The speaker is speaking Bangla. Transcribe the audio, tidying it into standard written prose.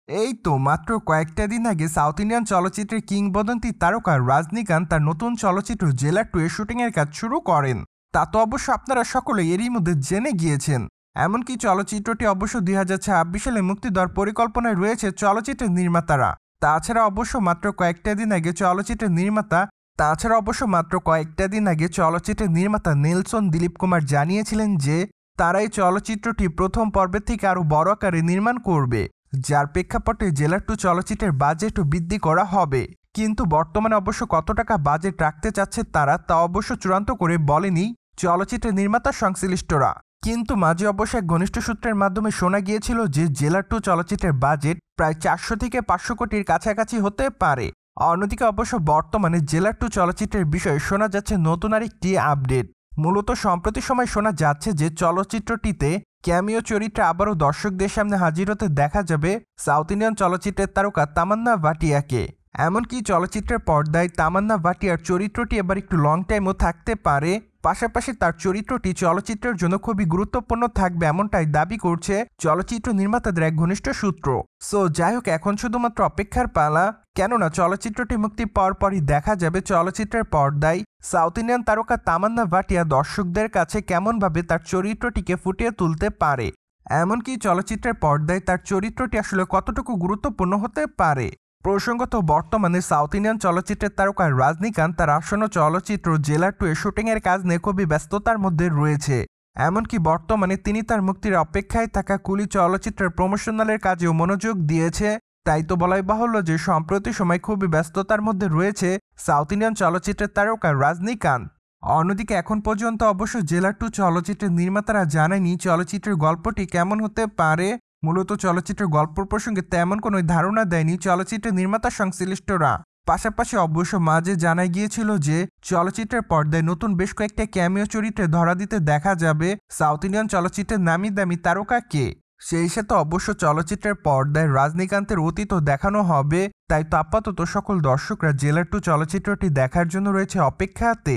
এই তো মাত্র কয়েকটা দিন আগে সাউথ ইন্ডিয়ান চলচ্চিত্রের কিংবদন্তি তারকা রজনীকান্ত তার নতুন চলচ্চিত্র জেলার 2 এর শুটিংয়ের কাজ শুরু করেন। তা তো অবশ্য আপনারা সকলে এরই মধ্যে জেনে গিয়েছেন। এমনকি চলচ্চিত্রটি অবশ্য 2026 সালে মুক্তি দেওয়ার পরিকল্পনায় রয়েছে চলচ্চিত্রের নির্মাতারা। তাছাড়া অবশ্য মাত্র কয়েকটা দিন আগে চলচ্চিত্রের নির্মাতা নেলসন দিলীপ কুমার জানিয়েছিলেন যে তারা এই চলচ্চিত্রটি প্রথম পর্বের থেকে আরও বড় আকারে নির্মাণ করবে, যার প্রেক্ষাপটে জেলার 2 চলচ্চিত্রের বাজেটও বৃদ্ধি করা হবে। কিন্তু বর্তমানে অবশ্য কত টাকা বাজেট রাখতে চাচ্ছে তারা তা অবশ্য চূড়ান্ত করে বলেনি চলচ্চিত্রের নির্মাতা সংশ্লিষ্টরা। কিন্তু মাঝে অবশ্য এক ঘনিষ্ঠ সূত্রের মাধ্যমে শোনা গিয়েছিল যে জেলার 2 চলচ্চিত্রের বাজেট প্রায় 400 থেকে 500 কোটির কাছাকাছি হতে পারে। অন্যদিকে অবশ্য বর্তমানে জেলার 2 চলচ্চিত্রের বিষয়ে শোনা যাচ্ছে নতুন আরেকটি আপডেট। মূলত সম্প্রতি সময় শোনা যাচ্ছে যে চলচ্চিত্রটিতে ক্যামিও চরিত্রে আবারও দর্শকদের সামনে হাজির হতে দেখা যাবে সাউথ ইন্ডিয়ান চলচ্চিত্রের তারকা তামান্না ভাটিয়াকে। এমনকি চলচ্চিত্রের পর্দায় তামান্না ভাটিয়ার চরিত্রটি এবার একটু লং টাইমও থাকতে পারে। পাশাপাশি তার চরিত্রটি চলচ্চিত্রের জন্য খুবই গুরুত্বপূর্ণ থাকবে এমনটাই দাবি করছে চলচ্চিত্র নির্মাতাদের এক ঘনিষ্ঠ সূত্র। সো যাই হোক, এখন শুধুমাত্র অপেক্ষার পালা, কেননা চলচ্চিত্রটি মুক্তি পাওয়ার পরই দেখা যাবে চলচ্চিত্রের পর্দায় সাউথ ইন্ডিয়ান তারকা তামান্না ভাটিয়া দর্শকদের কাছে কেমনভাবে তার চরিত্রটিকে ফুটিয়ে তুলতে পারে, এমনকি চলচ্চিত্রের পর্দায় তার চরিত্রটি আসলে কতটুকু গুরুত্বপূর্ণ হতে পারে। প্রসঙ্গত, বর্তমানে সাউথ ইন্ডিয়ান চলচ্চিত্রের তারকা রজনীকান্ত তার আসন্ন চলচ্চিত্র জেলার 2 এর শুটিংয়ের কাজ নিয়ে খুবই ব্যস্ততার মধ্যে রয়েছে। এমনকি বর্তমানে তিনি তার মুক্তির অপেক্ষায় থাকা কুলি চলচ্চিত্রের প্রমোশনালের কাজেও মনোযোগ দিয়েছে। তাই তো বলাই বাহুল্য যে সম্প্রতি সময় খুবই ব্যস্ততার মধ্যে রয়েছে সাউথ ইন্ডিয়ান চলচ্চিত্রের তারকা রজনীকান্ত। অন্যদিকে এখন পর্যন্ত অবশ্য জেলার 2 চলচ্চিত্রের নির্মাতারা জানায়নি চলচ্চিত্রের গল্পটি কেমন হতে পারে। মূলত চলচ্চিত্রের গল্প প্রসঙ্গে তেমন কোনো ধারণা দেয়নি চলচ্চিত্রের নির্মাতা সংশ্লিষ্টরা। পাশাপাশি অবশ্য মাঝে জানা গিয়েছিল যে চলচ্চিত্রের পর্দায় নতুন বেশ কয়েকটা ক্যামিও চরিত্রে ধরা দিতে দেখা যাবে সাউথ ইন্ডিয়ান চলচ্চিত্রের নামি দামি তারকাকে। সেই সাথে অবশ্য চলচ্চিত্রের পর্দায় রজনীকান্তের অতীতও দেখানো হবে। তাই তো আপাতত সকল দর্শকরা জেলার 2 চলচ্চিত্রটি দেখার জন্য রয়েছে অপেক্ষাতে।